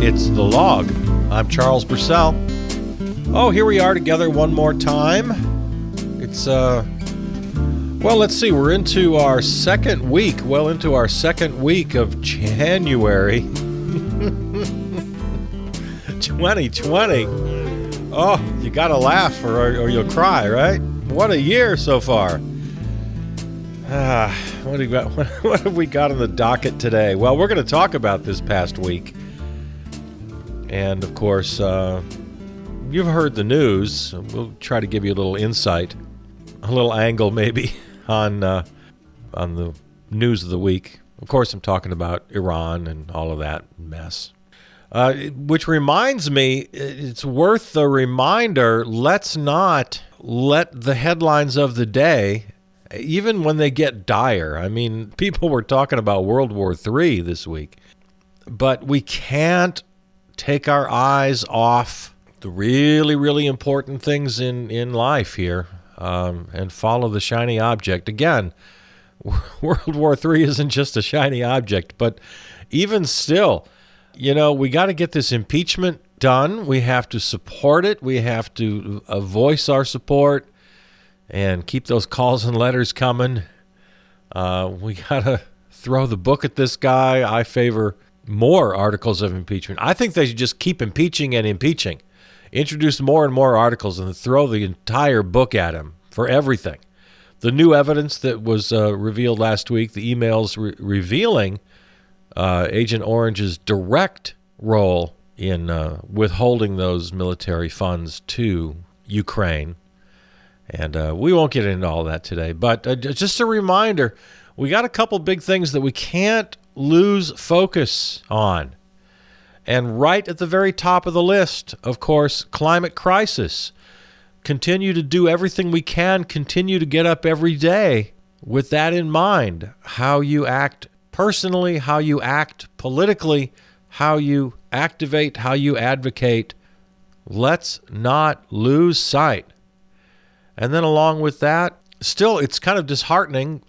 It's The Log. I'm Charles Purcell. Oh, here we are together one more time. It's, well, let's see. We're into our second week. Well, into our second week of January 2020. Oh, you gotta laugh or you'll cry, right? What a year so far. What have we got on the docket today? Well, we're going to talk about this past week. And, of course, you've heard the news. We'll try to give you a little insight, a little angle maybe, on the news of the week. Of course, I'm talking about Iran and all of that mess. Which reminds me, it's worth a reminder, let's not let the headlines of the day, even when they get dire. I mean, people were talking about World War III this week. But we can't take our eyes off the really, really important things in life here and follow the shiny object. Again, World War III isn't just a shiny object, but even still, we got to get this impeachment done. We have to support it. We have to voice our support and keep those calls and letters coming. We got to throw the book at this guy. I favor more articles of impeachment. I think they should just keep impeaching and impeaching. Introduce more and more articles and throw the entire book at him for everything. The new evidence that was revealed last week, the emails revealing Agent Orange's direct role in withholding those military funds to Ukraine. And we won't get into all that today. But just a reminder, we got a couple big things that we can't lose focus on. And right at the very top of the list, of course, climate crisis. Continue to do everything we can, continue to get up every day with that in mind. How you act personally, how you act politically, how you activate, how you advocate. Let's not lose sight. And then along with that, still, it's kind of disheartening.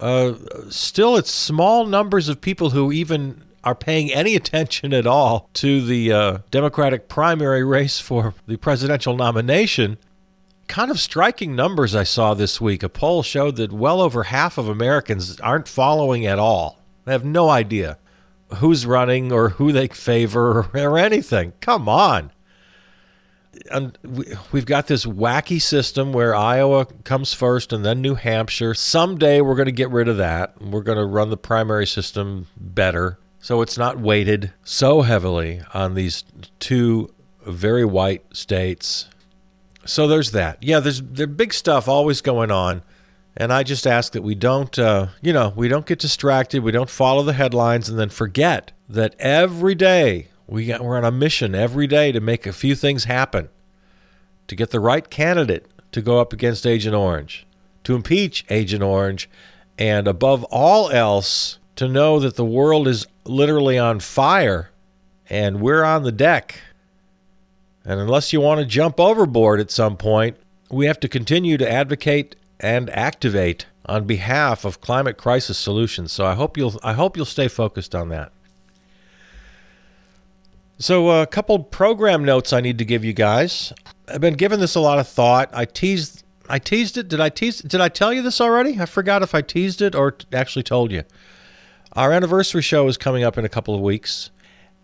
Still, it's small numbers of people who even are paying any attention at all to the Democratic primary race for the presidential nomination. Kind of striking numbers I saw this week. A poll showed that well over half of Americans aren't following at all. They have no idea who's running or who they favor or anything. Come on. And we've got this wacky system where Iowa comes first and then New Hampshire. Someday we're going to get rid of that. We're going to run the primary system better so it's not weighted so heavily on these two very white states. So there's that. Yeah, there's big stuff always going on. And I just ask that we don't, we don't get distracted. We don't follow the headlines and then forget that every day we're on a mission every day to make a few things happen, to get the right candidate to go up against Agent Orange, to impeach Agent Orange, and above all else, to know that the world is literally on fire and we're on the deck. And unless you want to jump overboard at some point, we have to continue to advocate and activate on behalf of climate crisis solutions. So I hope you'll stay focused on that. So a couple program notes I need to give you guys. I've been giving this a lot of thought. I teased it. Did I tell you this already? I forgot if I teased it or actually told you. Our anniversary show is coming up in a couple of weeks.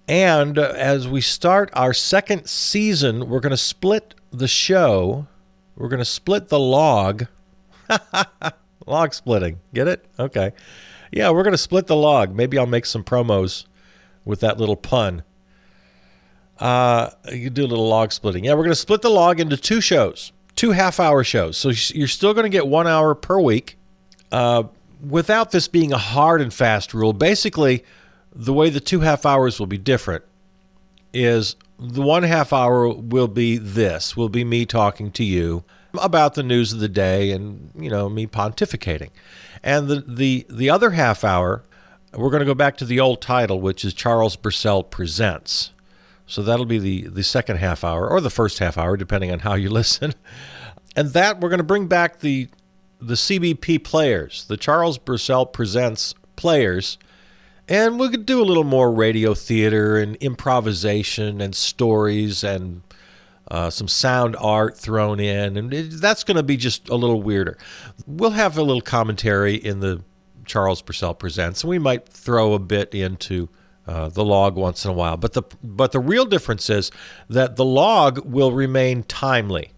And as we start our second season, we're going to split the show. We're going to split the log. Log splitting. Get it? Okay. Yeah, we're going to split the log. Maybe I'll make some promos with that little pun. You do a little log splitting. Yeah, we're going to split the log into two shows, 2 half-hour shows. So you're still going to get 1 hour per week without this being a hard and fast rule. Basically, the way the 2 half hours will be different is the 1 half hour will be me talking to you about the news of the day and, me pontificating. And the other half hour, we're going to go back to the old title, which is Charles Purcell Presents. So that'll be the second half hour or the first half hour, depending on how you listen. And that we're going to bring back the CBP Players, the Charles Purcell Presents Players, and we could do a little more radio theater and improvisation and stories and some sound art thrown in, and that's going to be just a little weirder. We'll have a little commentary in the Charles Purcell Presents, and we might throw a bit into the log once in a while. But the real difference is that the log will remain timely.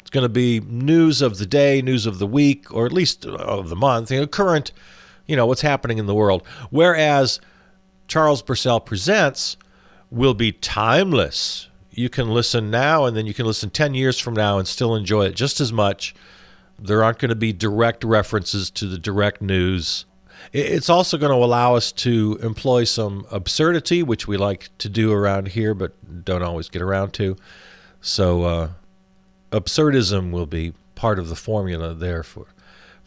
It's going to be news of the day, news of the week, or at least of the month, current, what's happening in the world. Whereas Charles Purcell Presents will be timeless. You can listen now, and then you can listen 10 years from now and still enjoy it just as much. There aren't going to be direct references to the direct news. It's also going to allow us to employ some absurdity, which we like to do around here, but don't always get around to. So absurdism will be part of the formula there for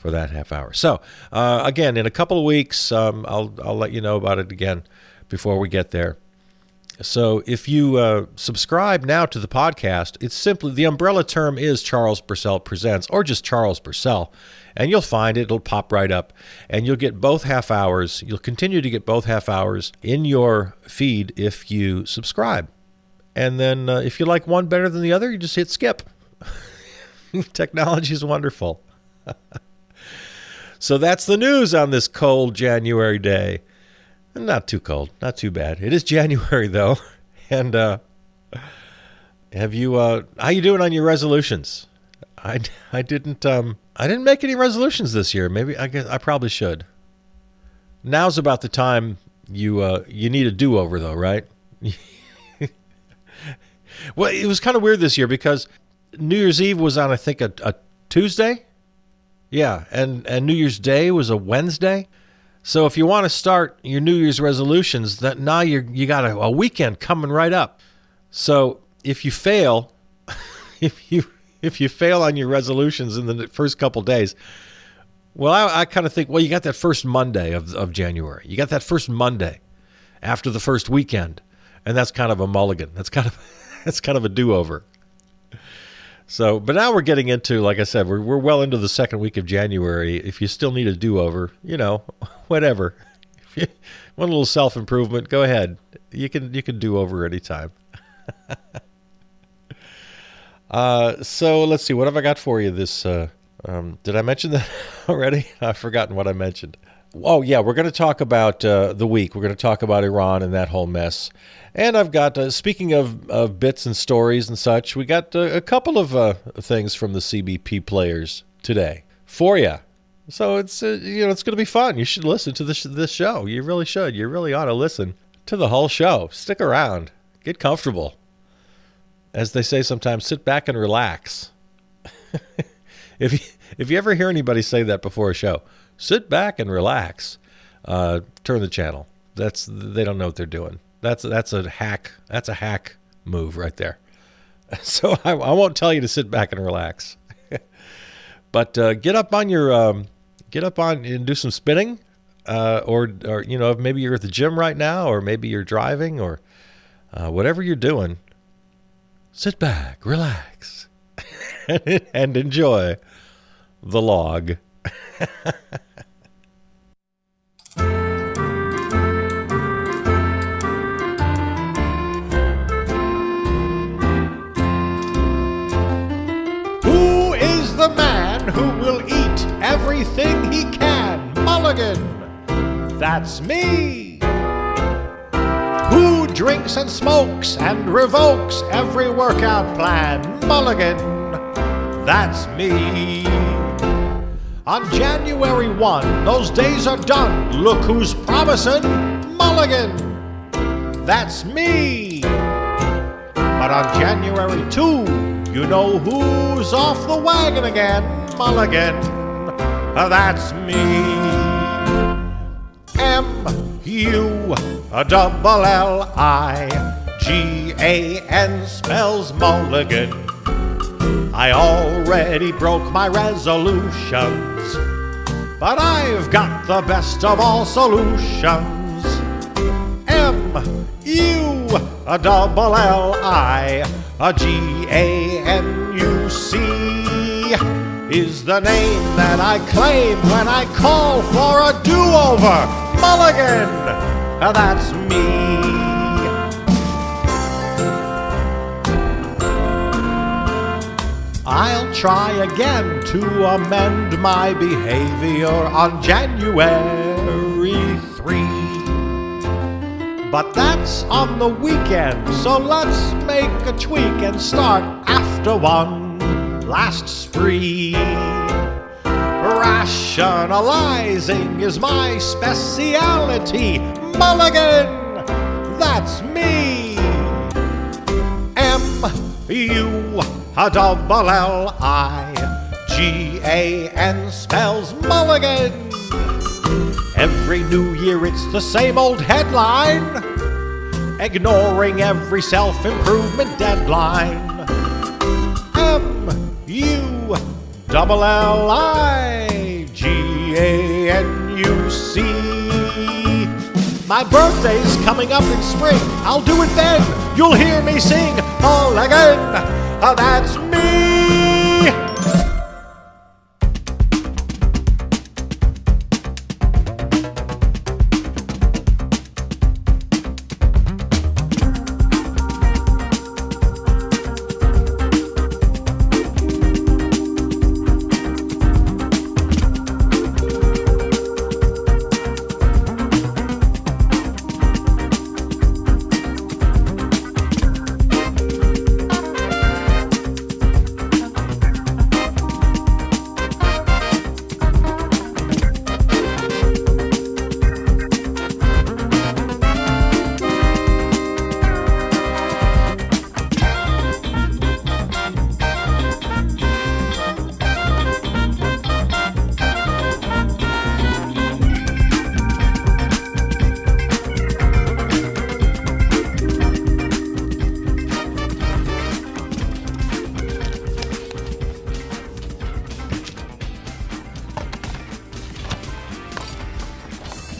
that half hour. So again, in a couple of weeks, I'll let you know about it again before we get there. So if you subscribe now to the podcast, it's simply, the umbrella term is Charles Purcell Presents, or just Charles Purcell, and you'll find it. It'll pop right up, and you'll get both half hours. You'll continue to get both half hours in your feed if you subscribe. And then if you like one better than the other, you just hit skip. Technology is wonderful. So that's the news on this cold January day. Not too cold, not too bad. It is January though, and how you doing on your resolutions? I didn't make any resolutions this year. Maybe I probably should. Now's about the time you need a do-over though, right? Well, it was kind of weird this year because New Year's Eve was on, I think, a Tuesday. Yeah, and New Year's Day was a Wednesday. So if you want to start your New Year's resolutions, that now you got a weekend coming right up. So if you fail, if you fail on your resolutions in the first couple days, well, I kind of think, well, you got that first Monday of January. You got that first Monday after the first weekend, and that's kind of a mulligan. That's kind of a do-over. So, but now we're getting into, like I said, we're well into the second week of January. If you still need a do-over, whatever. If you want a little self-improvement, go ahead. You can do over anytime. So let's see. What have I got for you this? Did I mention that already? I've forgotten what I mentioned. Oh, yeah, we're going to talk about the week. We're going to talk about Iran and that whole mess. And I've got, speaking of bits and stories and such, we got a couple of things from the CBP Players today for you. So it's it's going to be fun. You should listen to this show. You really should. You really ought to listen to the whole show. Stick around. Get comfortable. As they say sometimes, sit back and relax. If you ever hear anybody say that before a show, sit back and relax. Turn the channel. They don't know what they're doing. That's a hack. That's a hack move right there. So I won't tell you to sit back and relax. But get up on and do some spinning, or maybe you're at the gym right now, or maybe you're driving, or whatever you're doing. Sit back, relax, and enjoy the log. The man who will eat everything he can. Mulligan, that's me. Who drinks and smokes and revokes every workout plan. Mulligan, that's me. On January 1, those days are done. Look who's promising. Mulligan, that's me. But on January 2, you know who's off the wagon again? Mulligan, that's me. M-U-L-L-I-G-A-N spells mulligan. I already broke my resolutions, but I've got the best of all solutions. M-U-L-L-I-G-A-N-U-C. is the name that I claim when I call for a do-over. Mulligan, that's me. I'll try again to amend my behavior on January 3. But that's on the weekend, so let's make a tweak and start after one last spree. Rationalizing is my speciality. Mulligan, that's me. M-U-L-L-I-G-A-N spells Mulligan. Every new year it's the same old headline, ignoring every self-improvement deadline. M-U-L-L-I-G-A-N-U-C. My birthday's coming up in spring. I'll do it then. You'll hear me sing Mulligan, that's me.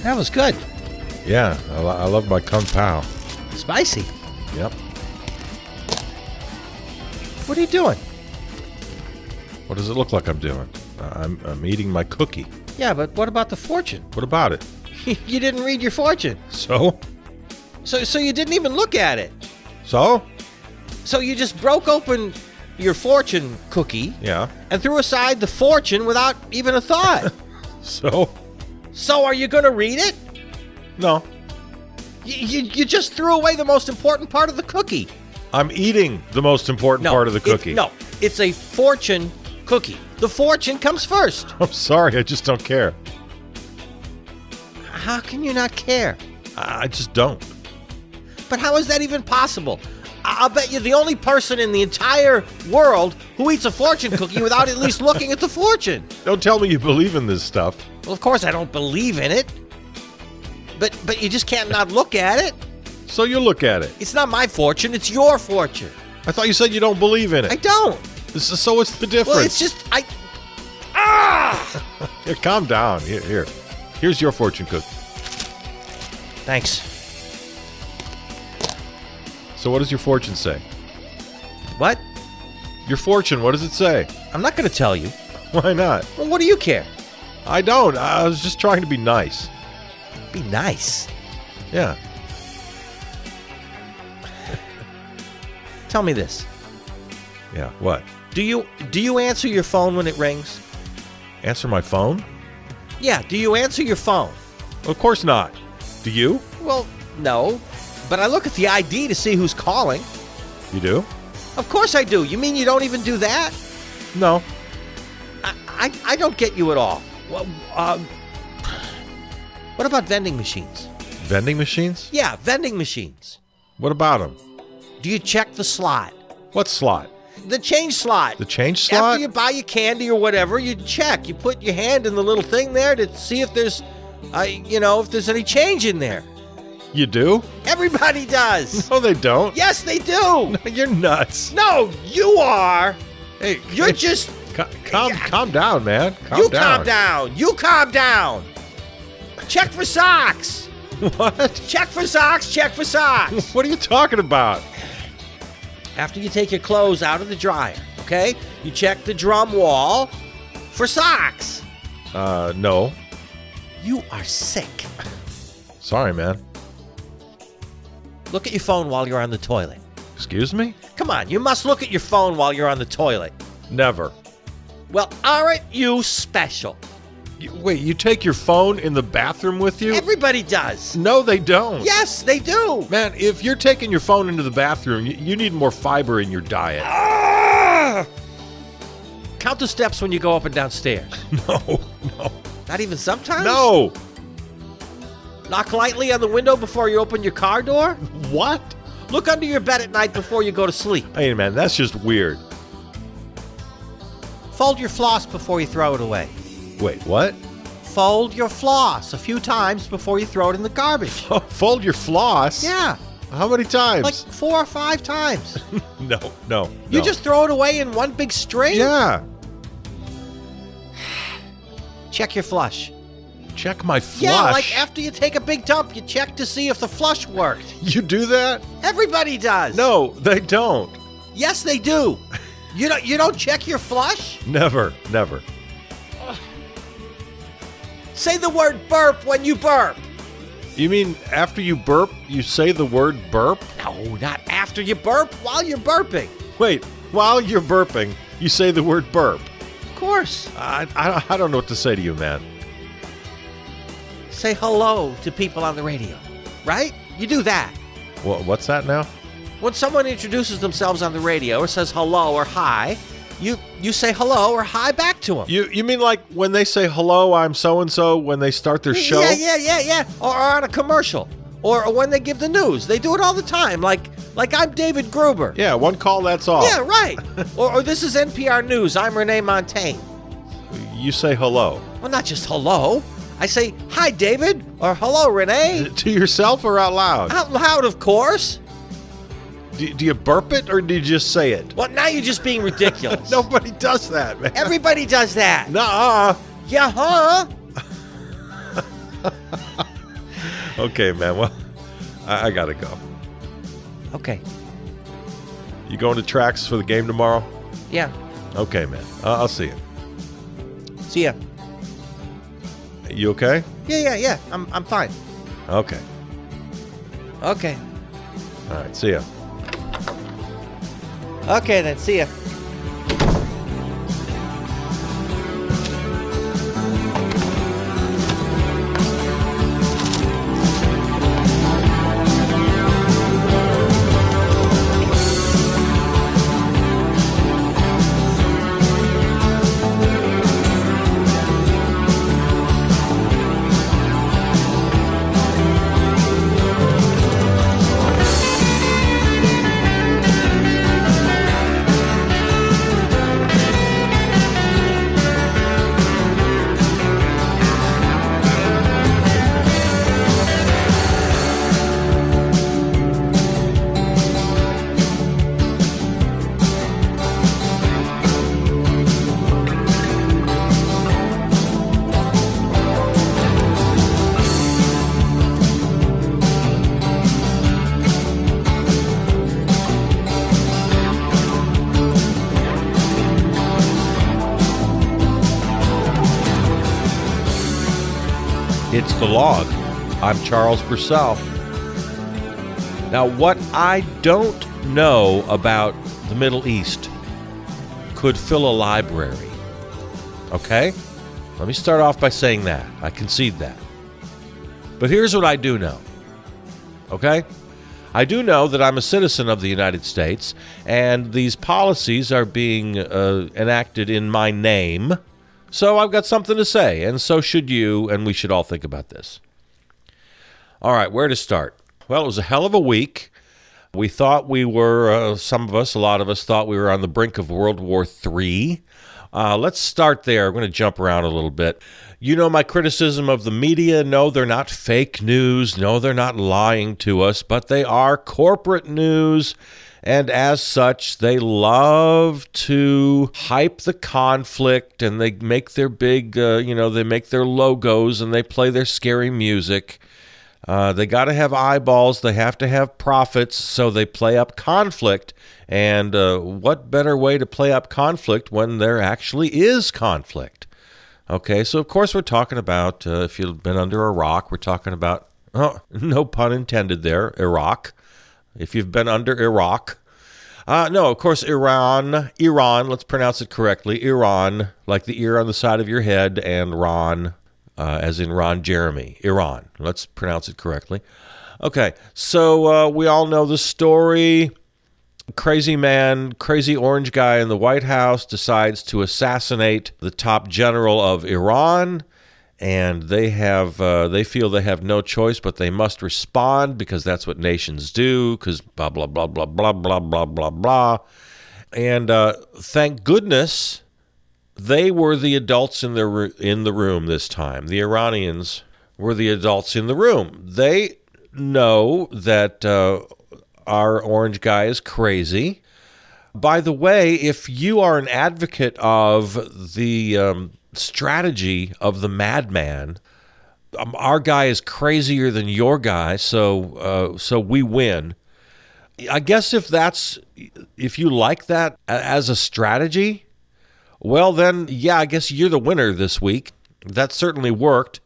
That was good. Yeah, I love my Kung Pao. Spicy. Yep. What are you doing? What does it look like I'm doing? I'm eating my cookie. Yeah, but what about the fortune? What about it? You didn't read your fortune. So? So you didn't even look at it. So? So you just broke open your fortune cookie Yeah. and threw aside the fortune without even a thought. So? So are you going to read it? No. You just threw away the most important part of the cookie. I'm eating the most important part of the cookie. It's a fortune cookie. The fortune comes first. I'm sorry, I just don't care. How can you not care? I just don't. But how is that even possible? I'll bet you're the only person in the entire world who eats a fortune cookie without at least looking at the fortune. Don't tell me you believe in this stuff. Well, of course I don't believe in it. But you just can't not look at it. So you look at it. It's not my fortune, it's your fortune. I thought you said you don't believe in it. I don't. So what's the difference? Well, it's just Here, calm down. Here. Here's your fortune cookie. Thanks. So what does your fortune say? What? Your fortune, what does it say? I'm not going to tell you. Why not? Well, what do you care? I don't. I was just trying to be nice. Be nice. Yeah. Tell me this. Yeah, what? Do you answer your phone when it rings? Answer my phone? Yeah, do you answer your phone? Of course not. Do you? Well, no. But I look at the ID to see who's calling. You do? Of course I do. You mean you don't even do that? No. I don't get you at all. Well, what about vending machines? Vending machines? Yeah, vending machines. What about them? Do you check the slot? What slot? The change slot. The change slot? After you buy your candy or whatever, you check. You put your hand in the little thing there to see if there's, if there's any change in there. You do? Everybody does. No, they don't. Yes, they do. You're nuts. No, you are. Hey, You're just... Calm down, man. Calm down. You calm down. Check for socks. What? Check for socks. Check for socks. What are you talking about? After you take your clothes out of the dryer, okay? You check the drum wall for socks. No. You are sick. Sorry, man. Look at your phone while you're on the toilet. Excuse me? Come on, you must look at your phone while you're on the toilet. Never. Well, aren't you special? Wait, you take your phone in the bathroom with you? Everybody does. No, they don't. Yes, they do. Man, if you're taking your phone into the bathroom, you need more fiber in your diet. Ah! Count the steps when you go up and down stairs. No. Not even sometimes? No. Knock lightly on the window before you open your car door? What? Look under your bed at night before you go to sleep. Hey, man, that's just weird. Fold your floss before you throw it away. Wait, what? Fold your floss a few times before you throw it in the garbage. Fold your floss? Yeah, How many times? like 4 or 5 times. No. You just throw it away in one big string? Yeah. Check your flush. Check my flush. Yeah, like after you take a big dump, you check to see if the flush worked. You do that? Everybody does. No, they don't. Yes, they do. You don't check your flush? Never. Say the word burp when you burp. You mean after you burp, you say the word burp? No, not after you burp, while you're burping. Wait, while you're burping, you say the word burp. Of course. I don't know what to say to you, man. Say hello to people on the radio, right? You do that. What's that now? When someone introduces themselves on the radio or says hello or hi, you say hello or hi back to them. You mean like when they say hello, I'm so-and-so when they start their show? Yeah. Or on a commercial. Or when they give the news. They do it all the time. Like I'm David Gruber. Yeah, one call, that's all. Yeah, right. or this is NPR News. I'm Renee Montaigne. You say hello. Well, not just hello. I say, hi, David, or hello, Renee. To yourself or out loud? Out loud, of course. Do you burp it or do you just say it? Well, now you're just being ridiculous. Nobody does that, man. Everybody does that. Nuh-uh. Yeah, huh? Okay, man. Well, I gotta go. Okay. You going to tracks for the game tomorrow? Yeah. Okay, man. I'll see you. See ya. You okay? Yeah. I'm fine. Okay. Okay. All right. See ya. Okay, then. See ya. It's The Log. I'm Charles Purcell. Now, what I don't know about the Middle East could fill a library. Okay? Let me start off by saying that. I concede that. But here's what I do know. Okay? I do know that I'm a citizen of the United States, and these policies are being enacted in my name. So I've got something to say, and so should you, and we should all think about this. All right, where to start? Well, it was a hell of a week. We thought we were, a lot of us thought we were on the brink of World War III. Let's start there. I'm going to jump around a little bit. You know my criticism of the media. No, they're not fake news. No, they're not lying to us, but they are corporate news. And as such, they love to hype the conflict, and they make their big, they make their logos, and they play their scary music. They got to have eyeballs. They have to have profits, so they play up conflict. And what better way to play up conflict when there actually is conflict? Okay, so of course we're talking about, if you've been under a rock, we're talking about, oh, no pun intended there, Iraq. If you've been under Iraq. No, of course, Iran, let's pronounce it correctly. Iran, like the ear on the side of your head, and Ron, as in Ron Jeremy. Iran, let's pronounce it correctly. Okay, so we all know the story. Crazy man, crazy orange guy in the White House decides to assassinate the top general of Iran, and they feel they have no choice, but they must respond because that's what nations do, because blah, blah, blah, blah, blah, blah, blah, blah, blah. And thank goodness they were the adults in the room this time. The Iranians were the adults in the room. They know that our orange guy is crazy. By the way, if you are an advocate of the strategy of the madman, our guy is crazier than your guy, so we win. I guess if you like that as a strategy, well then, yeah, I guess you're the winner this week. That certainly worked.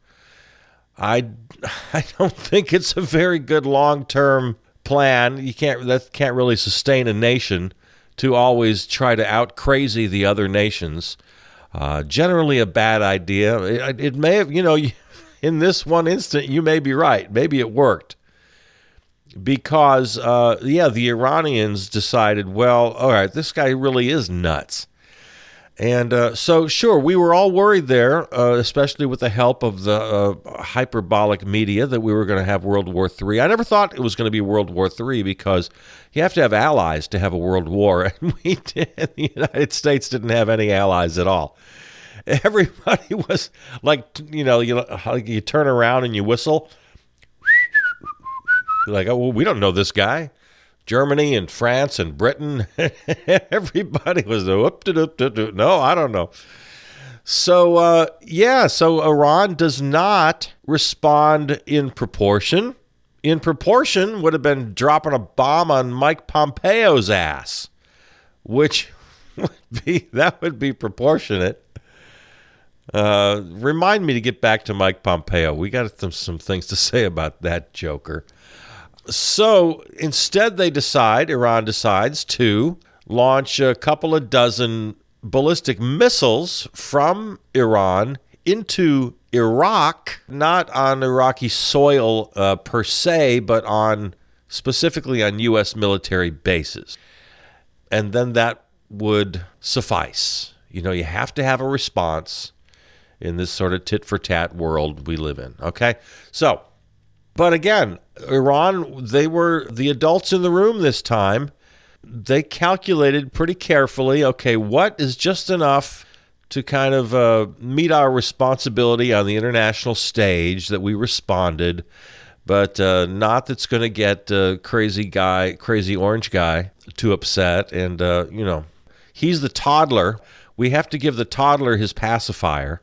I don't think it's a very good long-term plan. That can't really sustain a nation to always try to out-crazy the other nations. Generally a bad idea. It may have, in this one instant, you may be right. Maybe it worked. Because, the Iranians decided, well, all right, this guy really is nuts. And so, sure, we were all worried there, especially with the help of the hyperbolic media, that we were going to have World War III. I never thought it was going to be World War III because you have to have allies to have a world war. And we did. The United States didn't have any allies at all. Everybody was like, how you turn around and you whistle. Like, oh, well, we don't know this guy. Germany and France and Britain, everybody was no, I don't know. So, so Iran does not respond in proportion. In proportion would have been dropping a bomb on Mike Pompeo's ass, which would be proportionate. Remind me to get back to Mike Pompeo. We got some things to say about that joker. So instead Iran decides to launch a couple of dozen ballistic missiles from Iran into Iraq, not on Iraqi soil per se, but specifically on U.S. military bases. And then that would suffice. You have to have a response in this sort of tit-for-tat world we live in, okay? So, but again, Iran, they were the adults in the room this time. They calculated pretty carefully, okay, what is just enough to kind of meet our responsibility on the international stage that we responded, but not that's going to get crazy orange guy too upset. And, he's the toddler. We have to give the toddler his pacifier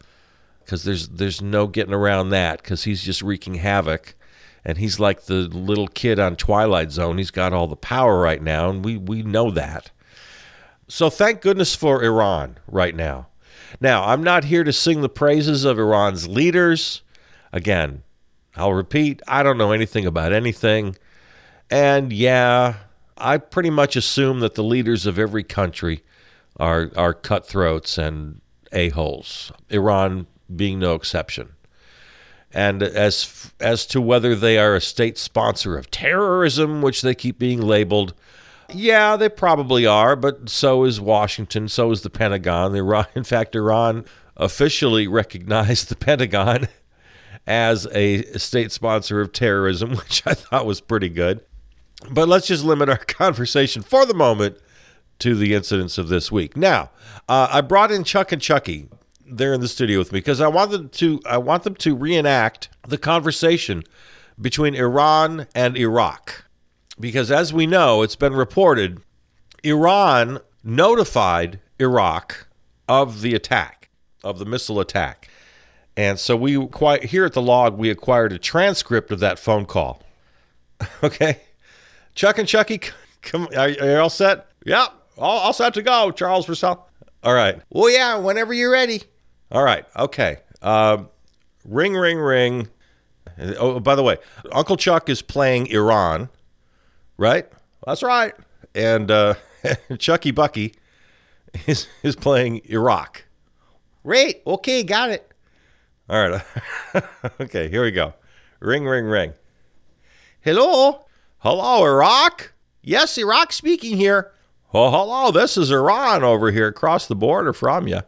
because there's no getting around that because he's just wreaking havoc. And he's like the little kid on Twilight Zone. He's got all the power right now, and we know that. So thank goodness for Iran right now. Now, I'm not here to sing the praises of Iran's leaders. Again, I'll repeat, I don't know anything about anything. And yeah, I pretty much assume that the leaders of every country are cutthroats and a-holes, Iran being no exception. And as to whether they are a state sponsor of terrorism, which they keep being labeled, yeah, they probably are, but so is Washington, so is the Pentagon. In fact, Iran officially recognized the Pentagon as a state sponsor of terrorism, which I thought was pretty good. But let's just limit our conversation for the moment to the incidents of this week. Now, I brought in Chuck and Chucky. They're in the studio with me because I want them to reenact the conversation between Iran and Iraq. Because as we know, it's been reported, Iran notified Iraq of the attack, of the missile attack. And so here at the log, we acquired a transcript of that phone call. Okay? Chuck and Chucky, come, are you all set? Yep, all set to go, Charles Russell. All right. Oh, yeah, whenever you're ready. All right, okay. Ring, ring, ring. Oh, by the way, Uncle Chuck is playing Iran, right? That's right. And Chucky Bucky is playing Iraq. Right, okay, got it. All right. Okay, here we go. Ring, ring, ring. Hello? Hello, Iraq? Yes, Iraq speaking here. Oh, hello, this is Iran over here across the border from you.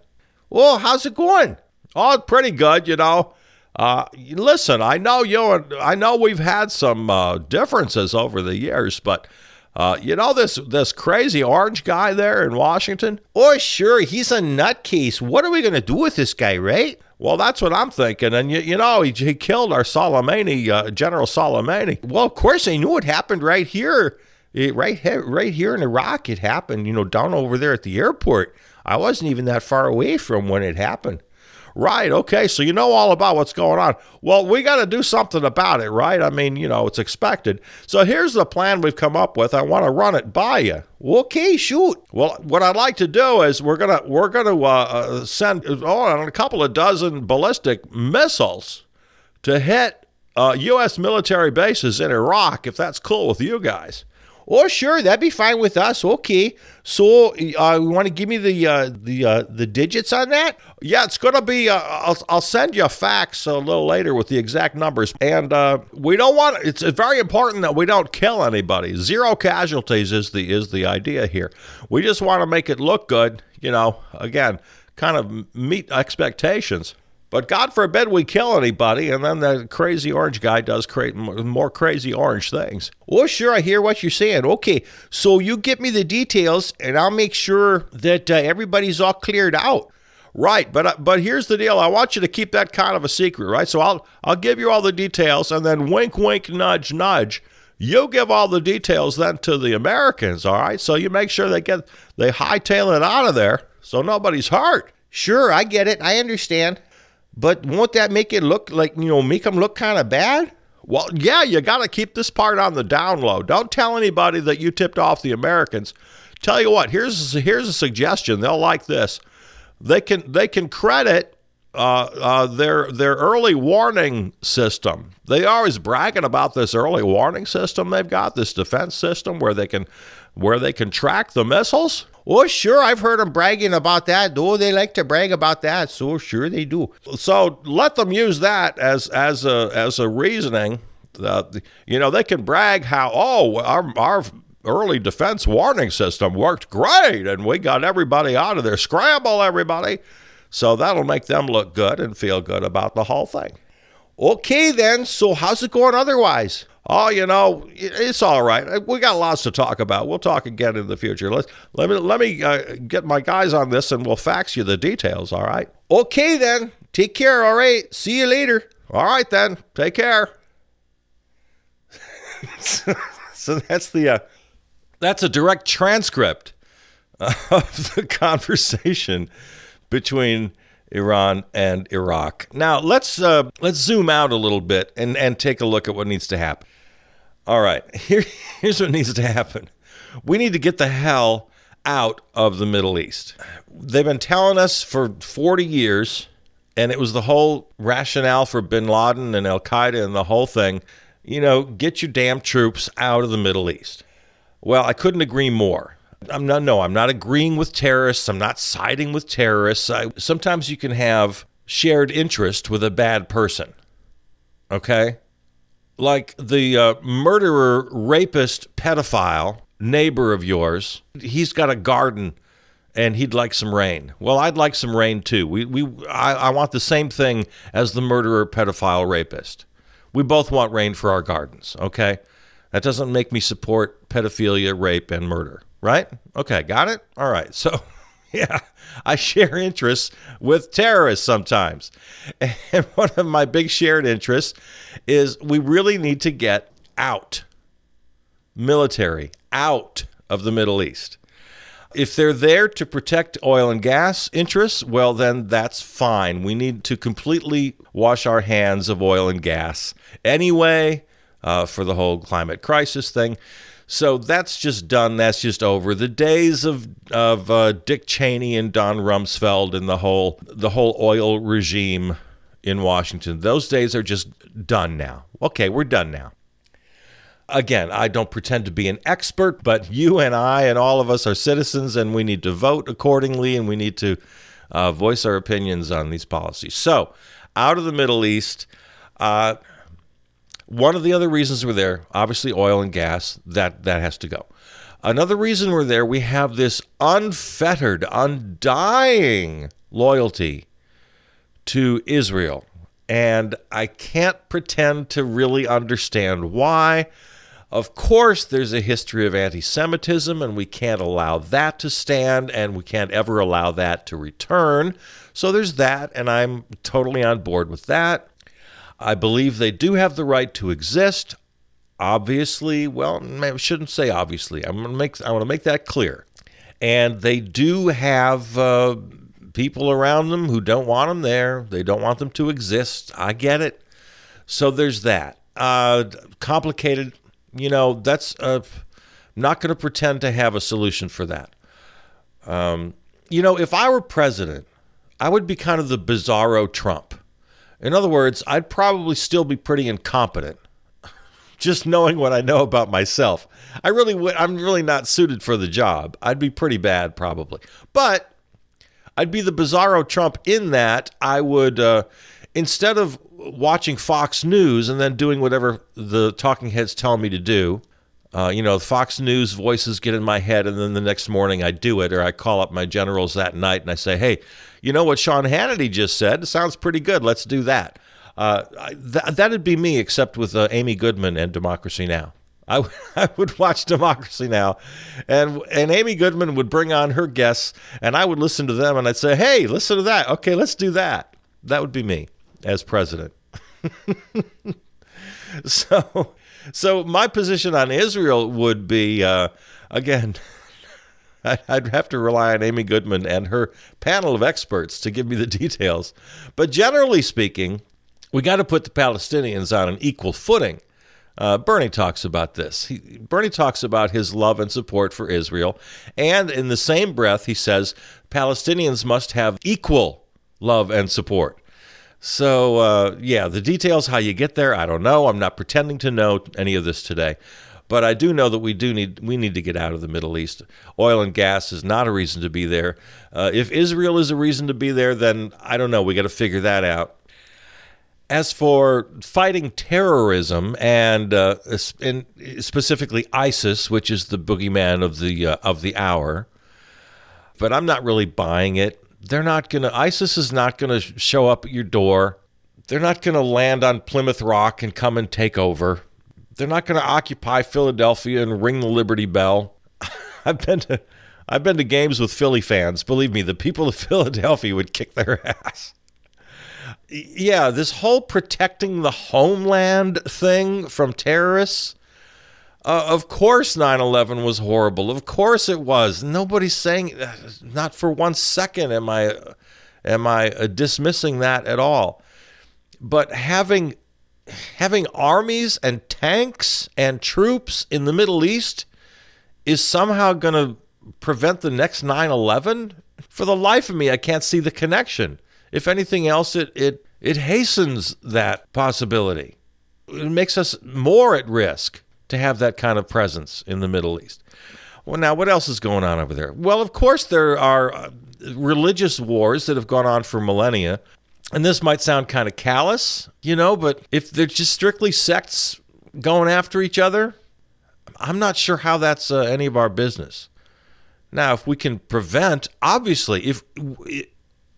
Oh, how's it going? Oh, it's pretty good, you know. Listen, I know we've had some differences over the years, but you know this crazy orange guy there in Washington? Oh, sure, he's a nutcase. What are we going to do with this guy, right? Well, that's what I'm thinking. And, you know, he killed our Soleimani, General Soleimani. Well, of course, I knew it happened right here. Right here in Iraq, it happened, you know, down over there at the airport. I wasn't even that far away from when it happened. Right, okay, so you know all about what's going on. Well, we got to do something about it, right? I mean, you know, it's expected. So here's the plan we've come up with. I want to run it by you. Okay, shoot. Well, what I'd like to do is we're gonna send a couple of dozen ballistic missiles to hit U.S. military bases in Iraq, if that's cool with you guys. Oh, sure, that'd be fine with us. Okay, so you want to give me the digits on that? Yeah, it's going to be. I'll send you a fax a little later with the exact numbers. And we don't want. It's very important that we don't kill anybody. 0 casualties is the idea here. We just want to make it look good. You know, again, kind of meet expectations. But God forbid we kill anybody, and then the crazy orange guy does create more crazy orange things. Oh, sure, I hear what you're saying. Okay, so you get me the details, and I'll make sure that everybody's all cleared out. Right, but here's the deal. I want you to keep that kind of a secret, right? So I'll give you all the details, and then wink, wink, nudge, nudge. You give all the details then to the Americans, all right? So you make sure they hightail it out of there so nobody's hurt. Sure, I get it. I understand. But won't that make it look like, you know, make them look kind of bad? Well, yeah, you got to keep this part on the down low. Don't tell anybody that you tipped off the Americans. Tell you what, here's a suggestion. They'll like this. They can credit their early warning system. They always bragging about this early warning system they've got, this defense system where they can track the missiles. Oh, sure, I've heard them bragging about that. Oh, they like to brag about that. So sure they do. So let them use that as a reasoning. You know, they can brag how our early defense warning system worked great, and we got everybody out of there. Scramble, everybody. So that'll make them look good and feel good about the whole thing. Okay, then. So how's it going otherwise? Oh, you know, it's all right. We got lots to talk about. We'll talk again in the future. Let me get my guys on this, and we'll fax you the details, all right? Okay, then. Take care, all right? See you later. All right, then. Take care. So that's a direct transcript of the conversation between Iran and Iraq. Now, let's zoom out a little bit and take a look at what needs to happen. All right, here's what needs to happen. We need to get the hell out of the Middle East. They've been telling us for 40 years, and it was the whole rationale for bin Laden and Al-Qaeda and the whole thing, you know, get your damn troops out of the Middle East. Well, I couldn't agree more. I'm not agreeing with terrorists. I'm not siding with terrorists. Sometimes you can have shared interest with a bad person, okay? Like the murderer, rapist, pedophile neighbor of yours, he's got a garden and he'd like some rain. Well, I'd like some rain too. I want the same thing as the murderer, pedophile, rapist. We both want rain for our gardens, okay? That doesn't make me support pedophilia, rape, and murder. Right? Okay, got it? All right. So, yeah, I share interests with terrorists sometimes. And one of my big shared interests is we really need to get military out of the Middle East. If they're there to protect oil and gas interests, well, then that's fine. We need to completely wash our hands of oil and gas anyway for the whole climate crisis thing. So that's just done. That's just over. The days of Dick Cheney and Don Rumsfeld and the whole oil regime in Washington, those days are just done now. Okay, we're done now. Again, I don't pretend to be an expert, but you and I and all of us are citizens, and we need to vote accordingly, and we need to voice our opinions on these policies. So, out of the Middle East, one of the other reasons we're there, obviously oil and gas, that has to go. Another reason we're there, we have this unfettered, undying loyalty to Israel. And I can't pretend to really understand why. Of course, there's a history of anti-Semitism, and we can't allow that to stand, and we can't ever allow that to return. So there's that, and I'm totally on board with that. I believe they do have the right to exist. Obviously, well, I shouldn't say obviously. I want to make that clear. And they do have people around them who don't want them there. They don't want them to exist. I get it. So there's that. Complicated. That's not going to pretend to have a solution for that. If I were president, I would be kind of the bizarro Trump. In other words, I'd probably still be pretty incompetent, just knowing what I know about myself. I'm really not suited for the job. I'd be pretty bad, probably. But I'd be the bizarro Trump in that I would, instead of watching Fox News and then doing whatever the talking heads tell me to do, Fox News voices get in my head, and then the next morning I do it, or I call up my generals that night and I say, hey, you know what Sean Hannity just said? It sounds pretty good. Let's do that. That'd be me, except with Amy Goodman and Democracy Now! I would watch Democracy Now! and Amy Goodman would bring on her guests, and I would listen to them, and I'd say, hey, listen to that. Okay, let's do that. That would be me as president. So my position on Israel would be, again, I'd have to rely on Amy Goodman and her panel of experts to give me the details. But generally speaking, we got to put the Palestinians on an equal footing. Bernie talks about this. Bernie talks about his love and support for Israel. And in the same breath, he says Palestinians must have equal love and support. So, the details, how you get there, I don't know. I'm not pretending to know any of this today. But I do know that we need to get out of the Middle East. Oil and gas is not a reason to be there. If Israel is a reason to be there, then I don't know. We got to figure that out. As for fighting terrorism and specifically ISIS, which is the boogeyman of the hour, but I'm not really buying it. ISIS is not going to show up at your door. They're not going to land on Plymouth Rock and come and take over. They're not going to occupy Philadelphia and ring the Liberty Bell. I've been to games with Philly fans. Believe me, the people of Philadelphia would kick their ass. Yeah, this whole protecting the homeland thing from terrorists. Of course 9/11 was horrible. Of course it was. Nobody's saying, not for 1 second am I dismissing that at all. But having armies and tanks and troops in the Middle East is somehow going to prevent the next 9/11? For the life of me, I can't see the connection. If anything else, it hastens that possibility. It makes us more at risk to have that kind of presence in the Middle East. Well, now, what else is going on over there? Well, of course, there are religious wars that have gone on for millennia. And this might sound kind of callous, but if they're just strictly sects going after each other, I'm not sure how that's any of our business. Now, if we can prevent, obviously, if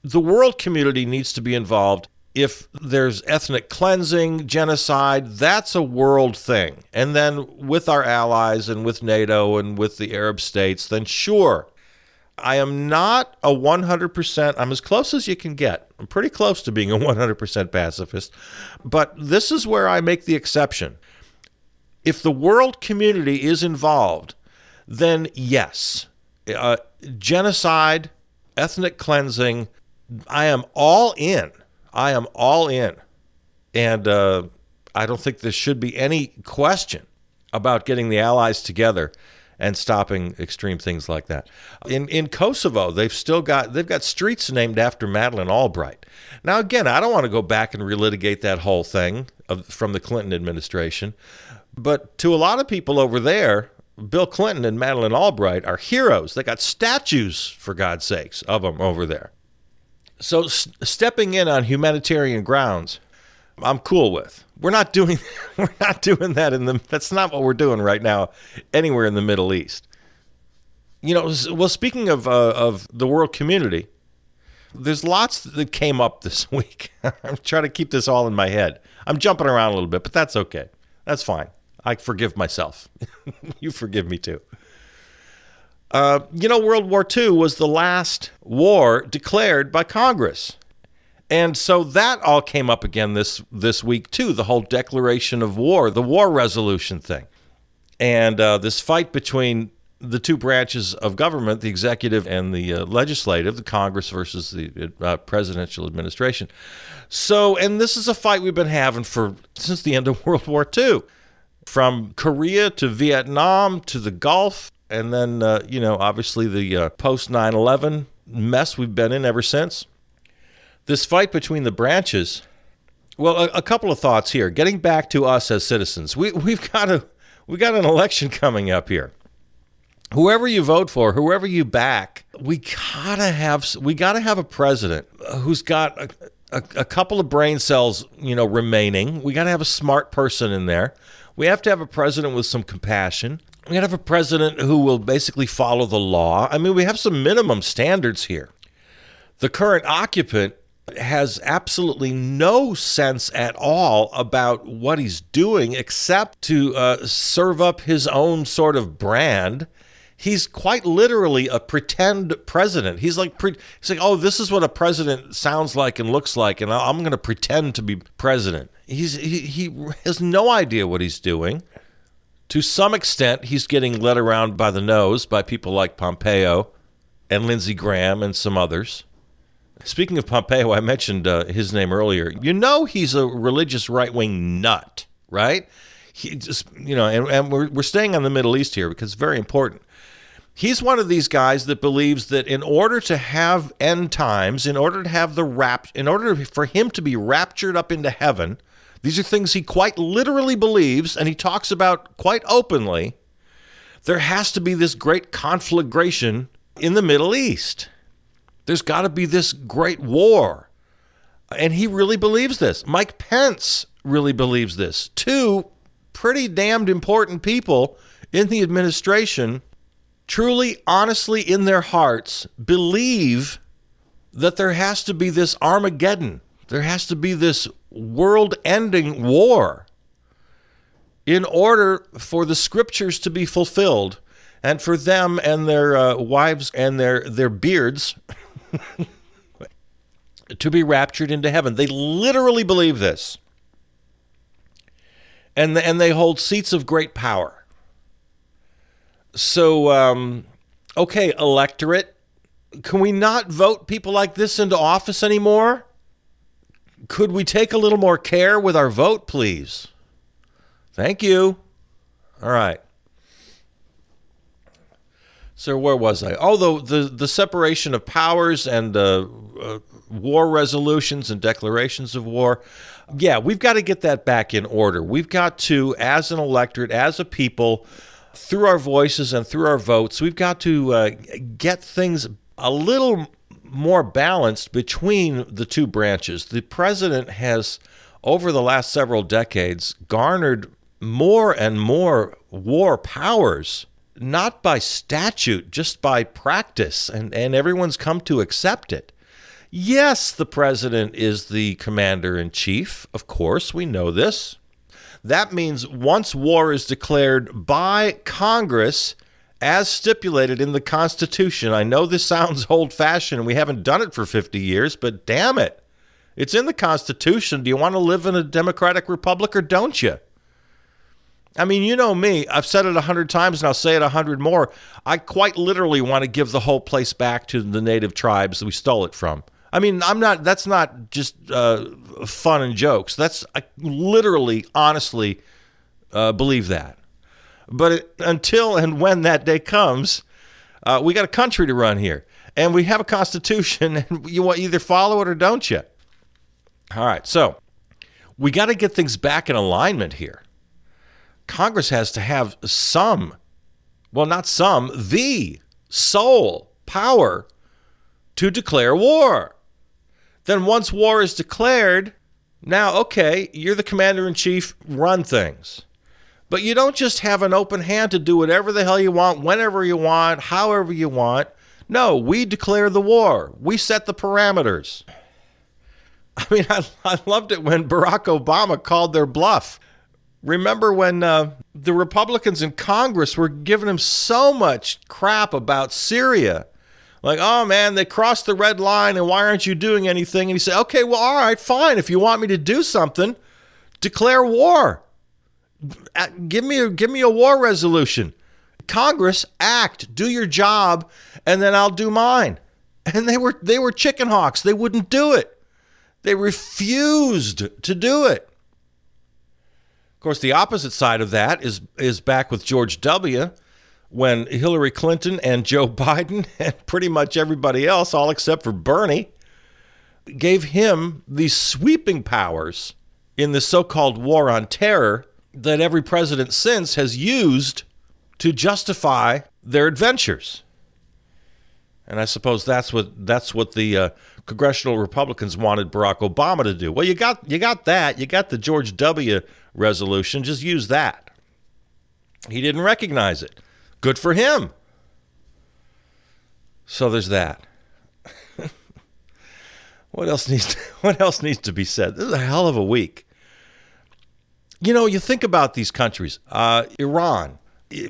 the world community needs to be involved. If there's ethnic cleansing, genocide, that's a world thing. And then with our allies and with NATO and with the Arab states, then sure. I am not a 100%, I'm as close as you can get. I'm pretty close to being a 100% pacifist. But this is where I make the exception. If the world community is involved, then yes. Genocide, ethnic cleansing, I am all in. I am all in. And I don't think there should be any question about getting the allies together and stopping extreme things like that. In Kosovo, they've got streets named after Madeleine Albright. Now, again, I don't want to go back and relitigate that whole thing from the Clinton administration, but to a lot of people over there, Bill Clinton and Madeleine Albright are heroes. They got statues, for God's sakes, of them over there. So stepping in on humanitarian grounds, I'm cool with. We're not doing that that's not what we're doing right now anywhere in the Middle East. Well, speaking of the world community, there's lots that came up this week. I'm trying to keep this all in my head. I'm jumping around a little bit, but that's okay. That's fine. I forgive myself. You forgive me too. World War II was the last war declared by Congress. And so that all came up again this week, too, the whole declaration of war, the war resolution thing. And this fight between the two branches of government, the executive and the legislative, the Congress versus the presidential administration. So, and this is a fight we've been having since the end of World War II, from Korea to Vietnam to the Gulf, and then, obviously the post-9/11 mess we've been in ever since. This fight between the branches, well, a couple of thoughts here. Getting back to us as citizens, we've got an election coming up here. Whoever you vote for, whoever you back, we gotta have a president who's got a couple of brain cells, remaining. We gotta have a smart person in there. We have to have a president with some compassion. We gotta have a president who will basically follow the law. I mean, we have some minimum standards here. The current occupant has absolutely no sense at all about what he's doing except to serve up his own sort of brand. He's quite literally a pretend president. He's like, oh, this is what a president sounds like and looks like, and I'm going to pretend to be president. He has no idea what he's doing. To some extent, he's getting led around by the nose by people like Pompeo and Lindsey Graham and some others. Speaking of Pompeo, I mentioned his name earlier. He's a religious right-wing nut, right? He just, and we're staying on the Middle East here because it's very important. He's one of these guys that believes that in order to have end times, in order to have in order for him to be raptured up into heaven, these are things he quite literally believes, and he talks about quite openly. There has to be this great conflagration in the Middle East. There's got to be this great war. And he really believes this. Mike Pence really believes this. Two pretty damned important people in the administration truly, honestly, in their hearts, believe that there has to be this Armageddon. There has to be this world-ending war in order for the scriptures to be fulfilled and for them and their wives and their beards to be raptured into heaven. They literally believe this. And they hold seats of great power. So, okay, electorate, can we not vote people like this into office anymore? Could we take a little more care with our vote, please? Thank you. All right. So where was I? Oh, the separation of powers and war resolutions and declarations of war. Yeah, we've got to get that back in order. We've got to, as an electorate, as a people, through our voices and through our votes, we've got to get things a little more balanced between the two branches. The president has, over the last several decades, garnered more and more war powers, not by statute, just by practice, and everyone's come to accept it. Yes, the president is the commander-in-chief. Of course, we know this. That means once war is declared by Congress, as stipulated in the Constitution, I know this sounds old-fashioned and we haven't done it for 50 years, but damn it, it's in the Constitution. Do you want to live in a democratic republic or don't you? I mean, you know me. I've said it 100 times and I'll say it 100 more. I quite literally want to give the whole place back to the native tribes that we stole it from. I mean, that's not just fun and jokes. I literally, honestly believe that. But until and when that day comes, we got a country to run here. And we have a constitution, and you either follow it or don't you? All right, so we got to get things back in alignment here. Congress has to have the sole power to declare war. Then once war is declared, now, okay, you're the commander-in-chief, run things. But you don't just have an open hand to do whatever the hell you want, whenever you want, however you want. No, we declare the war. We set the parameters. I mean, I loved it when Barack Obama called their bluff. Remember when the Republicans in Congress were giving him so much crap about Syria? Like, oh, man, they crossed the red line, and why aren't you doing anything? And he said, okay, well, all right, fine. If you want me to do something, declare war. Give me a war resolution. Congress, act, do your job, and then I'll do mine. And they were chicken hawks. They wouldn't do it. They refused to do it. Of course, the opposite side of that is back with George W., when Hillary Clinton and Joe Biden and pretty much everybody else, all except for Bernie, gave him these sweeping powers in the so-called war on terror that every president since has used to justify their adventures. And I suppose that's what the congressional Republicans wanted Barack Obama to do. Well, you got that. You got the George W. resolution. Just use that. He didn't recognize it. Good for him. So there's that. What else needs to be said? This is a hell of a week. You know, you think about these countries. Iran.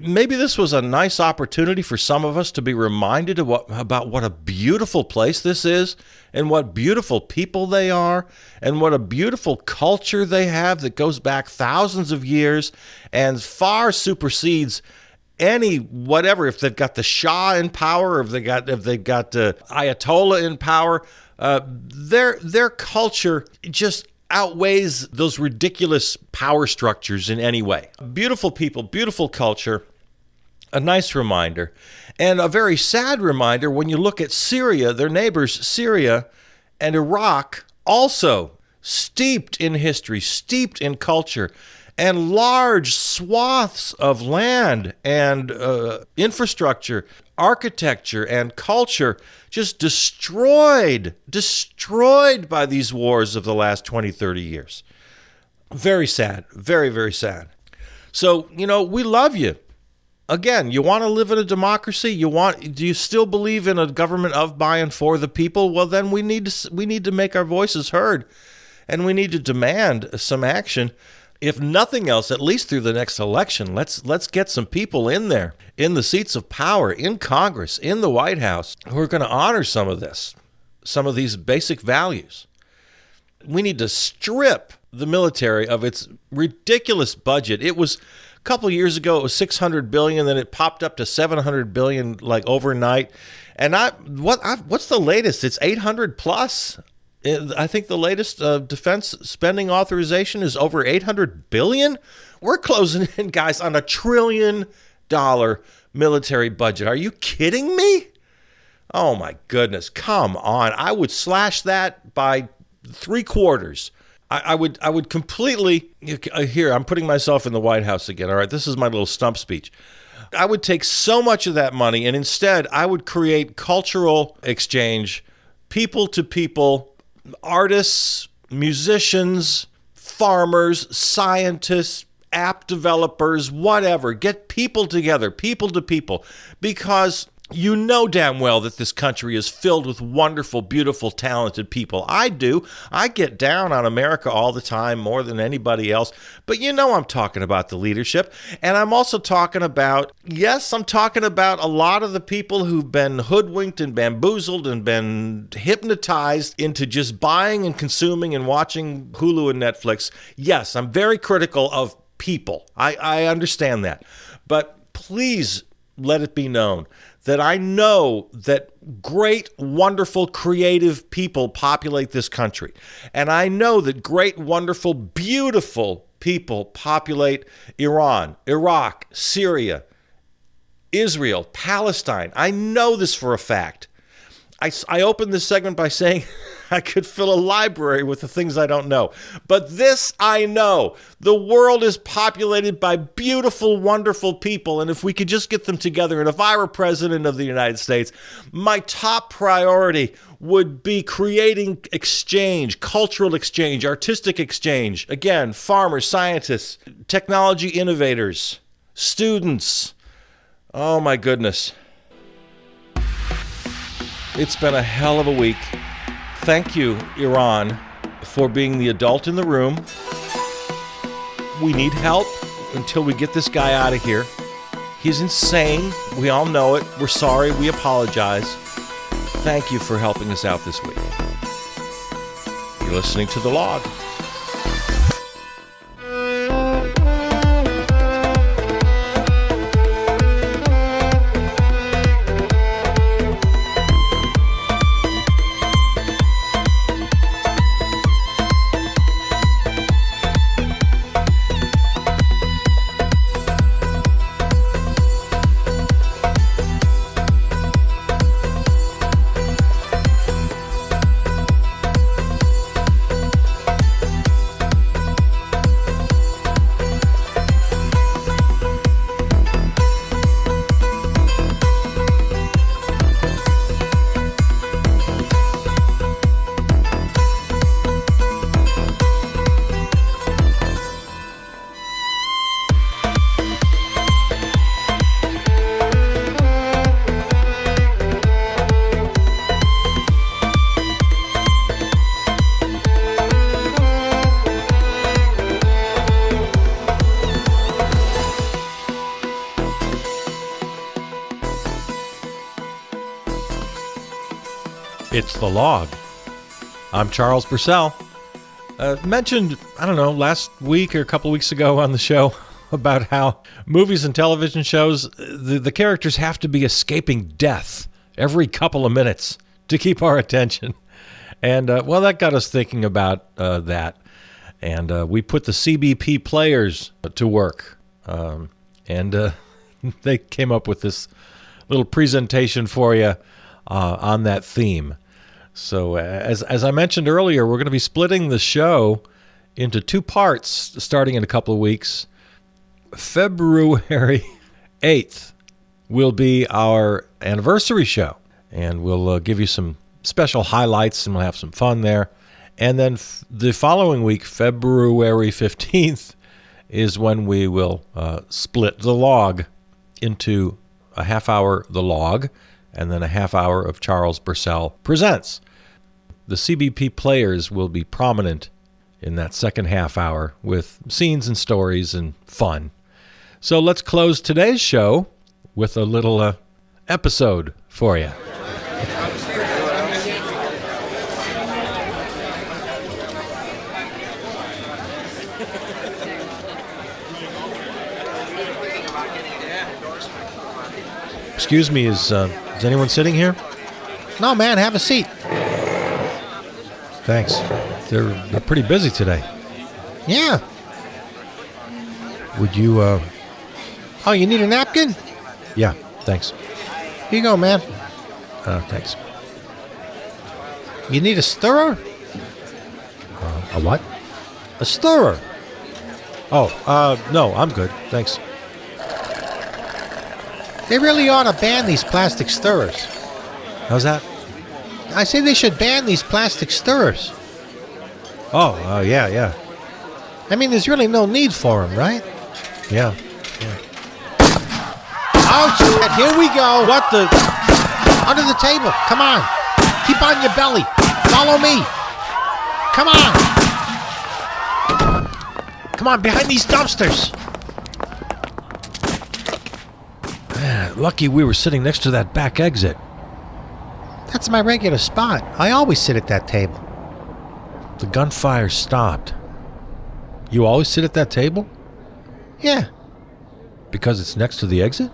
Maybe this was a nice opportunity for some of us to be reminded about what a beautiful place this is, and what beautiful people they are, and what a beautiful culture they have that goes back thousands of years and far supersedes any whatever. If they've got the Shah in power, or if they've got Ayatollah in power, their culture just outweighs those ridiculous power structures in any way. Beautiful people, beautiful culture, a nice reminder, and a very sad reminder when you look at Syria, their neighbors, Syria and Iraq, also steeped in history, steeped in culture, and large swaths of land and infrastructure, architecture, and culture just destroyed by these wars of the last 20, 30 years. Very sad. Very, very sad. So, we love you. Again, you want to live in a democracy? Do you still believe in a government of, by, and for the people? Well, then we need to make our voices heard, and we need to demand some action. If nothing else, at least through the next election, let's get some people in there, in the seats of power, in Congress, in the White House, who are going to honor some of these basic values. We need to strip the military of its ridiculous budget. It was a couple of years ago, it was $600 billion, then it popped up to $700 billion like overnight. And what's the latest? It's 800 plus. I think the latest defense spending authorization is over $800 billion. We're closing in, guys, on $1 trillion military budget. Are you kidding me? Oh, my goodness. Come on. I would slash that by 3/4. I would completely, here, I'm putting myself in the White House again. All right, this is my little stump speech. I would take so much of that money, and instead I would create cultural exchange, people to people, artists, musicians, farmers, scientists, app developers, whatever. Get people together, people to people, because you know damn well that this country is filled with wonderful, beautiful, talented people. I do. I get down on America all the time, more than anybody else. But I'm talking about the leadership. And I'm also talking about, I'm talking about a lot of the people who've been hoodwinked and bamboozled and been hypnotized into just buying and consuming and watching Hulu and Netflix. Yes, I'm very critical of people. I understand that. But please let it be known that I know that great, wonderful, creative people populate this country. And I know that great, wonderful, beautiful people populate Iran, Iraq, Syria, Israel, Palestine. I know this for a fact. I opened this segment by saying I could fill a library with the things I don't know. But this I know. The world is populated by beautiful, wonderful people. And if we could just get them together, and if I were president of the United States, my top priority would be creating exchange, cultural exchange, artistic exchange. Again, farmers, scientists, technology innovators, students. Oh my goodness. It's been a hell of a week. Thank you, Iran, for being the adult in the room. We need help until we get this guy out of here. He's insane. We all know it. We're sorry. We apologize. Thank you for helping us out this week. You're listening to The Log. It's The Log. I'm Charles Purcell. Mentioned, I don't know, last week or a couple of weeks ago on the show about how movies and television shows, the characters have to be escaping death every couple of minutes to keep our attention. And, well, that got us thinking about that. And we put the CBP players to work. And they came up with this little presentation for you on that theme. So as I mentioned earlier, we're going to be splitting the show into two parts starting in a couple of weeks. February 8th will be our anniversary show, and we'll give you some special highlights, and we'll have some fun there. And then the following week, February 15th, is when we will split The Log into a half hour The Log, and then a half hour of Charles Purcell Presents. The CBP players will be prominent in that second half hour with scenes and stories and fun. So let's close today's show with a little episode for you. Excuse me, is anyone sitting here? No, man, have a seat. Thanks. They're pretty busy today. Yeah. Would you, Oh, you need a napkin? Yeah, thanks. Here you go, man. Thanks. You need a stirrer? A what? A stirrer. Oh, no, I'm good. Thanks. They really ought to ban these plastic stirrers. How's that? I say they should ban these plastic stirrers. Oh, yeah. I mean, there's really no need for them, right? Yeah. Oh, shit, here we go. What the? Under the table. Come on. Keep on your belly. Follow me. Come on. Come on, behind these dumpsters. Man, lucky we were sitting next to that back exit. That's my regular spot. I always sit at that table. The gunfire stopped. You always sit at that table? Yeah, Because it's next to the exit?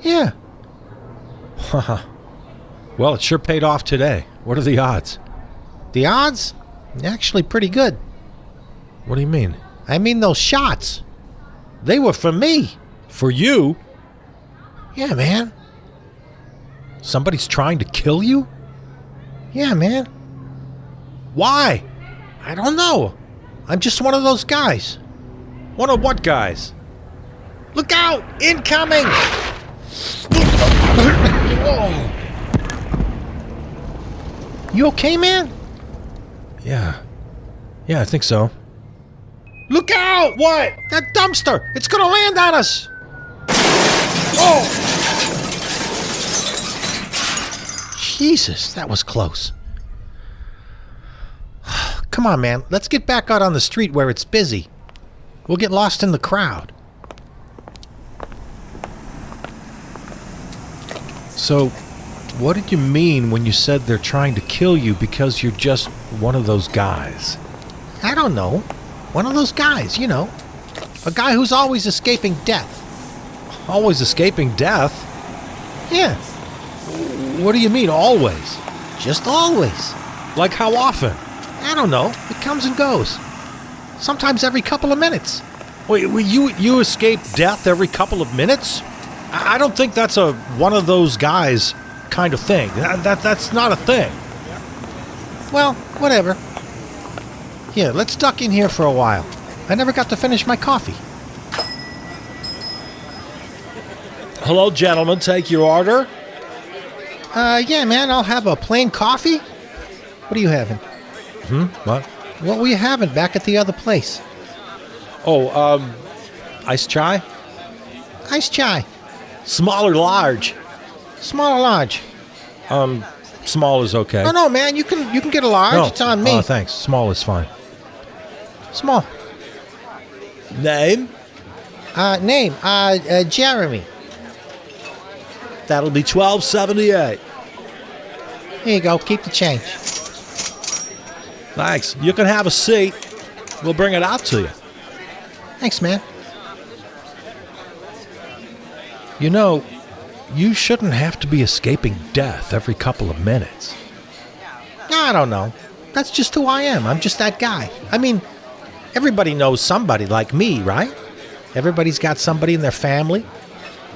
yeah. Well, it sure paid off today. What are the odds? The odds? Actually pretty good. What do you mean? I mean, those shots. They were for me. For you? Yeah, man. Somebody's trying to kill you? Yeah, man. Why? I don't know. I'm just one of those guys. One of what guys? Look out! Incoming! You okay, man? Yeah. Yeah, I think so. Look out! What? That dumpster! It's gonna land on us! Oh! Jesus, that was close. Come on, man. Let's get back out on the street where it's busy. We'll get lost in the crowd. So, what did you mean when you said they're trying to kill you because you're just one of those guys? I don't know. One of those guys, you know. A guy who's always escaping death. Always escaping death? Yeah, What do you mean, always? just always. Like how often? I don't know. It comes and goes. Sometimes every couple of minutes. Wait, you escape death every couple of minutes? I don't think that's a one of those guys kind of thing. That's not a thing. Well, whatever. Here, let's duck in here for a while. I never got to finish my coffee. Hello, gentlemen. Take your order. Yeah, man, I'll have a plain coffee. What are you having? What? What were you having back at the other place? Oh, iced chai? Iced chai. Small or large? Small or large? Small is okay. No, man, you can get a large. No. It's on me. Oh, thanks. Small is fine. Small. Name? Name? Jeremy. That'll be $12.78. Here you go. Keep the change. Thanks. You can have a seat. We'll bring it out to you. Thanks, man. You know, you shouldn't have to be escaping death every couple of minutes. I don't know. That's just who I am. I'm just that guy. I mean, everybody knows somebody like me, right? Everybody's got somebody in their family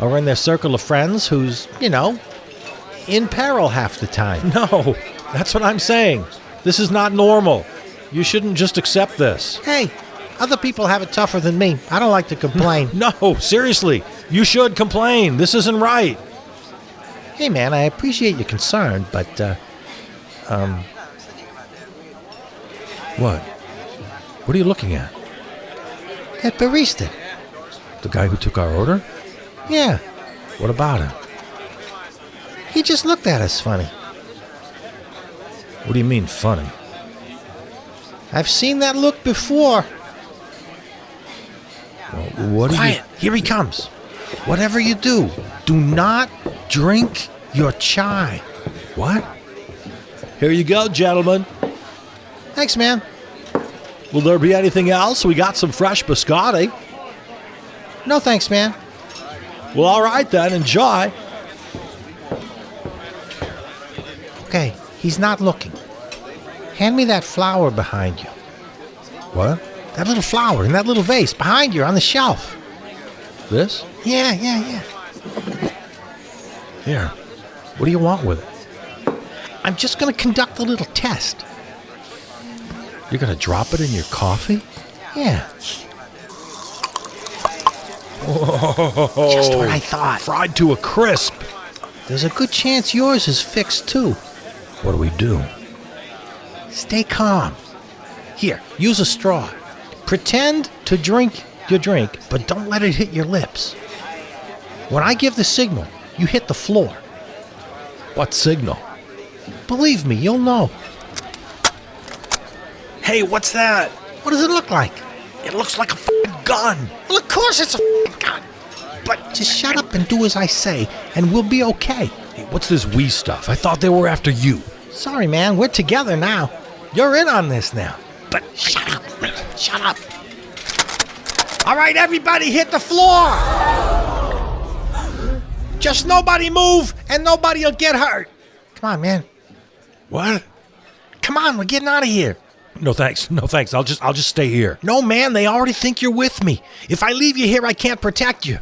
or in their circle of friends who's, you know, in peril half the time. No, that's what I'm saying. This is not normal. You shouldn't just accept this. Hey, other people have it tougher than me. I don't like to complain. No, seriously. You should complain. This isn't right. Hey, man, I appreciate your concern, but, What? What are you looking at? that barista. The guy who took our order? Yeah, What about him? he just looked at us funny. What do you mean, funny? I've seen that look before. Well, what do Quiet, here he comes. Whatever you do, do not drink your chai. What? Here you go, gentlemen. Thanks, man. Will there be anything else? We got some fresh biscotti. No thanks, man. Well, all right then. Enjoy. Okay, he's not looking. Hand me that flower behind you. What? That little flower in that little vase behind you on the shelf. This? Yeah. Here. What do you want with it? I'm just going to conduct a little test. You're going to drop it in your coffee? Yeah, Oh, just what I thought. fried to a crisp. There's a good chance yours is fixed, too. What do we do? Stay calm. Here, use a straw. Pretend to drink your drink, but don't let it hit your lips. When I give the signal, you hit the floor. What signal? Believe me, you'll know. Hey, what's that? What does it look like? It looks like a f***ing gun. Well, of course it's a f***ing gun. But just shut up and do as I say, and we'll be okay. Hey, what's this we stuff? I thought they were after you. Sorry, man, we're together now. You're in on this now. But shut up. Shut up. All right, everybody hit the floor. Just nobody move and nobody will get hurt. Come on, man. What? Come on, we're getting out of here. No thanks. I'll just stay here. No, man, they already think you're with me. If I leave you here, I can't protect you.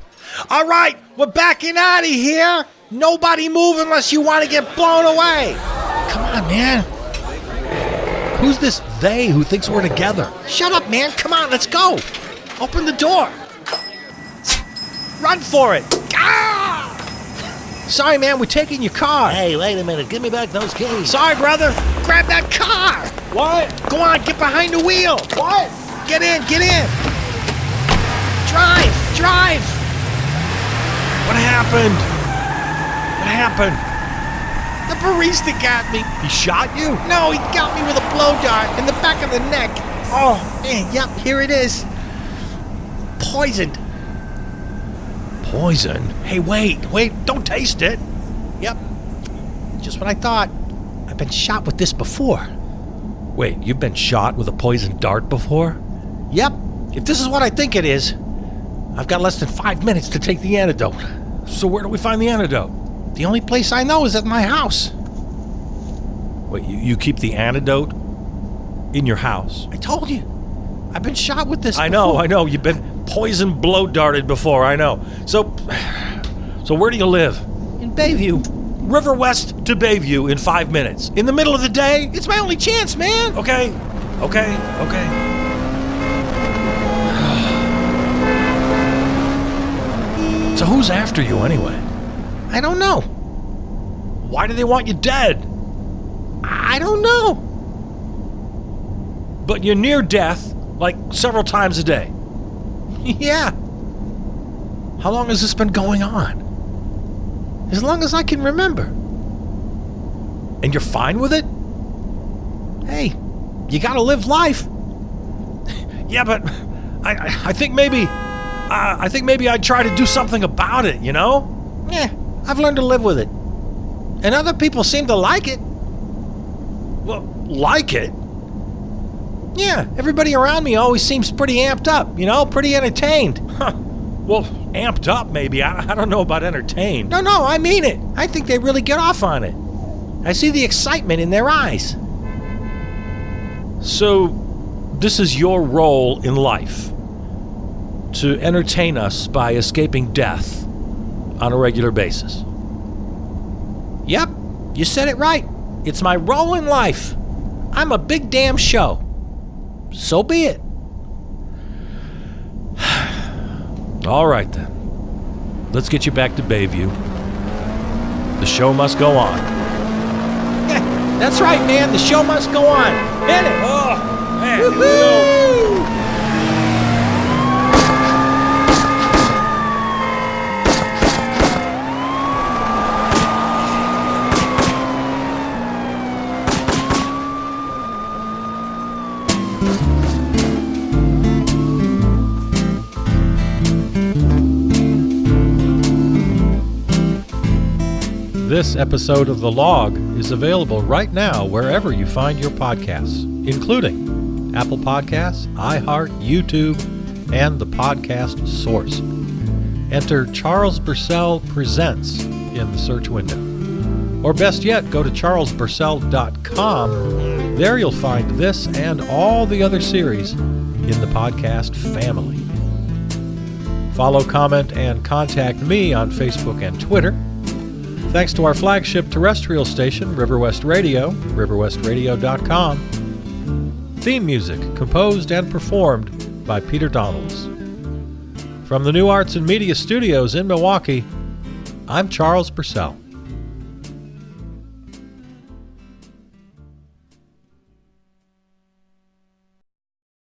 All right, we're backing out of here. Nobody move unless you want to get blown away. Come on, man. Who's this they who thinks we're together? Shut up, man. Come on, let's go. Open the door. Run for it. Ah! Sorry, man, we're taking your car. Hey, wait a minute. Give me back those keys. Sorry, brother. Grab that car. What? Go on, get behind the wheel. What? Get in. Drive. What happened? The barista got me. He shot you? No, he got me with a blow dart in the back of the neck. Oh, man, yep, here it is. Poisoned. Poison? Hey, wait, don't taste it. Yep. Just what I thought. I've been shot with this before. Wait, you've been shot with a poison dart before? Yep. If this is what I think it is, I've got less than 5 minutes to take the antidote. So where do we find the antidote? The only place I know is at my house. Wait, you keep the antidote in your house? I told you. I've been shot with this I before. know. You've been poison blow darted before, I know. So where do you live? In Bayview. River West to Bayview in 5 minutes. In the middle of the day? It's my only chance, man. Okay. So who's after you anyway? I don't know. Why do they want you dead? I don't know. But you're near death, like several times a day. Yeah. How long has this been going on? As long as I can remember. And you're fine with it? Hey, you gotta live life. Yeah, but I think maybe I'd try to do something about it, you know? Yeah, I've learned to live with it. And other people seem to like it. Well, like it? Yeah, everybody around me always seems pretty amped up, you know, pretty entertained. Huh. Well, amped up maybe. I don't know about entertained. No, I mean it. I think they really get off on it. I see the excitement in their eyes. So, this is your role in life. To entertain us by escaping death on a regular basis. Yep, you said it right. It's my role in life. I'm a big damn show. So be it. All right then. Let's get you back to Bayview. The show must go on. Yeah, that's right, man. The show must go on. Hit it. Oh, man. Here we go. Woo-hoo! This episode of The Log is available right now wherever you find your podcasts, including Apple Podcasts, iHeart, YouTube, and the podcast source. Enter Charles Burcell Presents in the search window. Or best yet, go to charlesburcell.com. There you'll find this and all the other series in the podcast family. Follow, comment, and contact me on Facebook and Twitter. Thanks to our flagship terrestrial station, River West Radio, riverwestradio.com. Theme music composed and performed by Peter Donalds. From the New Arts and Media Studios in Milwaukee, I'm Charles Burcell.